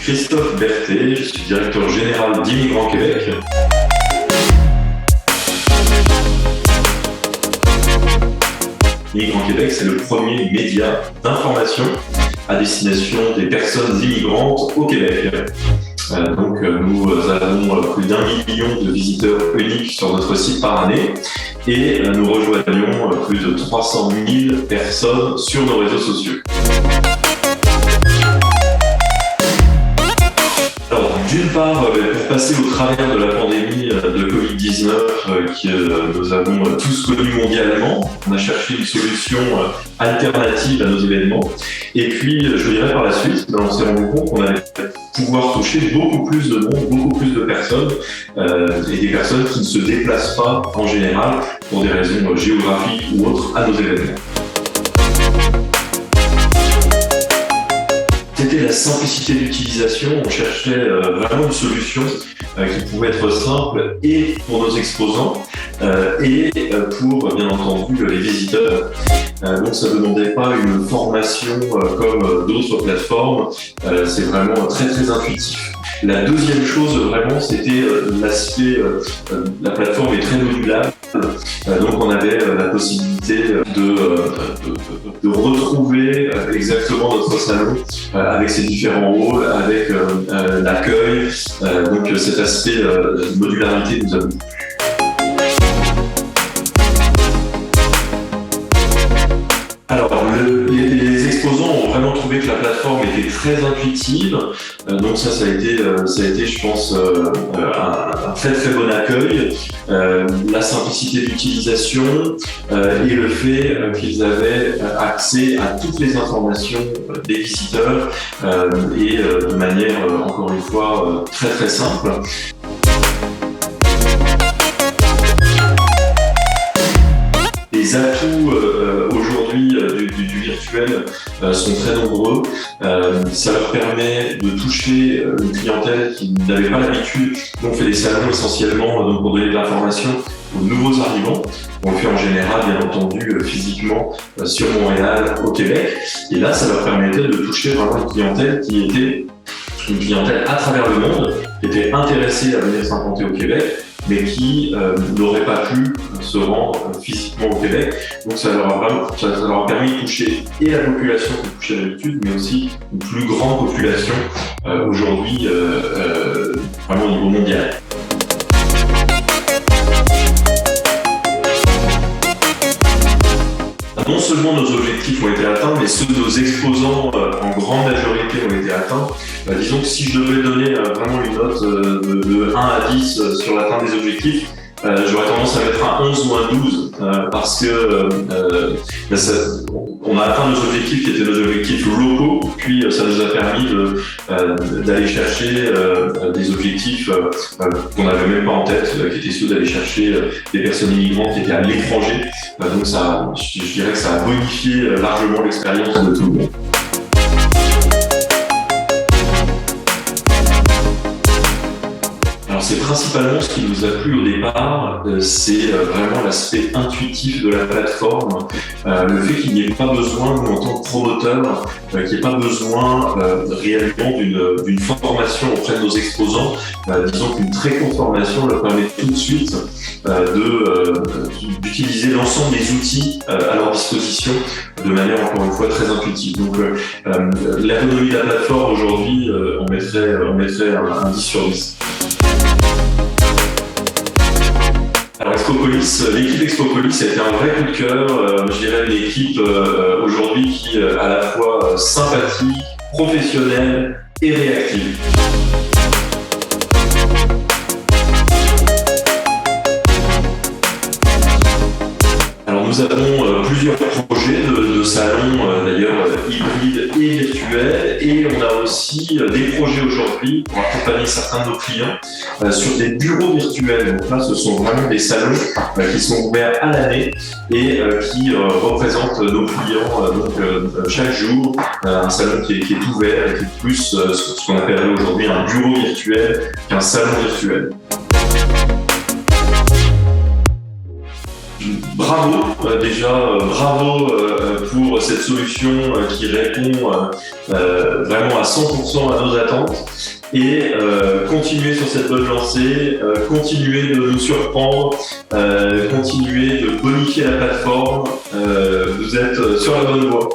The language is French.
Christophe Berthet, je suis directeur général d'Immigrants Québec. Immigrants Québec, c'est le premier média d'information à destination des personnes immigrantes au Québec. Nous avons plus d'1 million de visiteurs uniques sur notre site par année et nous rejoignons plus de 300 000 personnes sur nos réseaux sociaux. Alors, d'une part, pour passer au travers de la pandémie de Covid-19 que nous avons tous connue mondialement, on a cherché une solution alternative à nos événements. Et puis, je dirais par la suite, on s'est rendu compte qu'on allait pouvoir toucher beaucoup plus de monde, beaucoup plus de personnes, et des personnes qui ne se déplacent pas en général pour des raisons géographiques ou autres à nos événements. C'était la simplicité d'utilisation. On cherchait vraiment une solution qui pouvait être simple et pour nos exposants et pour, bien entendu, les visiteurs. Donc ça ne demandait pas une formation comme d'autres plateformes. C'est vraiment très très intuitif. La deuxième chose vraiment, c'était l'aspect, la plateforme est très modulable. Donc on avait la possibilité de retrouver exactement notre salon avec ses différents halls, avec l'accueil. Donc cet aspect de modularité nous a beaucoup plu. Alors, les exposants ont vraiment trouvé que la plateforme était très intuitive. Donc ça a été, je pense, un très très bon accueil. La simplicité d'utilisation et le fait qu'ils avaient accès à toutes les informations des visiteurs et de manière, encore une fois, très très simple. Les atouts aujourd'hui du virtuel sont très nombreux. Ça leur permet de toucher une clientèle qui n'avait pas l'habitude. On fait des salons essentiellement donc pour donner de l'information aux nouveaux arrivants. On le fait en général, bien entendu, physiquement sur Montréal, au Québec. Et là, ça leur permettait de toucher vraiment une clientèle qui était une clientèle à travers le monde, qui était intéressée à venir s'implanter au Québec, mais qui n'aurait pas pu se rendre physiquement au Québec. Donc ça leur a permis de toucher et la population qui touchait d'habitude, mais aussi une plus grande population aujourd'hui, vraiment au niveau mondial. Non seulement nos objectifs ont été atteints, mais ceux de nos exposants en grande majorité ont été atteints. Disons que si je devais donner vraiment une note de 1 à 10 sur l'atteinte des objectifs, j'aurais tendance à mettre un 11 ou un 12 parce que on a atteint nos objectifs qui étaient nos objectifs locaux, puis ça nous a permis d'aller chercher des objectifs qu'on n'avait même pas en tête, qui étaient ceux d'aller chercher des personnes immigrantes qui étaient à l'étranger. Donc ça, je dirais que ça a bonifié largement l'expérience de tout le monde. C'est principalement ce qui nous a plu au départ, c'est vraiment l'aspect intuitif de la plateforme, le fait qu'il n'y ait pas besoin, nous en tant que promoteurs, qu'il n'y ait pas besoin réellement d'une formation auprès de nos exposants. Disons qu'une très courte formation leur permet tout de suite d'utiliser l'ensemble des outils à leur disposition de manière encore une fois très intuitive. Donc l'ergonomie de la plateforme aujourd'hui, on mettrait un 10 sur 10. Alors Expopolis, l'équipe Expopolis a été un vrai coup de cœur. Je dirais l'équipe aujourd'hui qui est à la fois sympathique, professionnelle et réactive. Alors nous avons plusieurs projets de salons d'ailleurs hybrides et virtuels, et on a aussi des projets aujourd'hui pour accompagner certains de nos clients sur des bureaux virtuels. Donc là, ce sont vraiment des salons qui sont ouverts à l'année et qui représentent nos clients chaque jour. Un salon qui est ouvert et qui est plus ce qu'on appellerait aujourd'hui un bureau virtuel qu'un salon virtuel. bravo, bravo pour cette solution qui répond vraiment à 100% à nos attentes. Et continuer sur cette bonne lancée, continuer de nous surprendre, continuer de bonifier la plateforme. Vous êtes sur la bonne voie.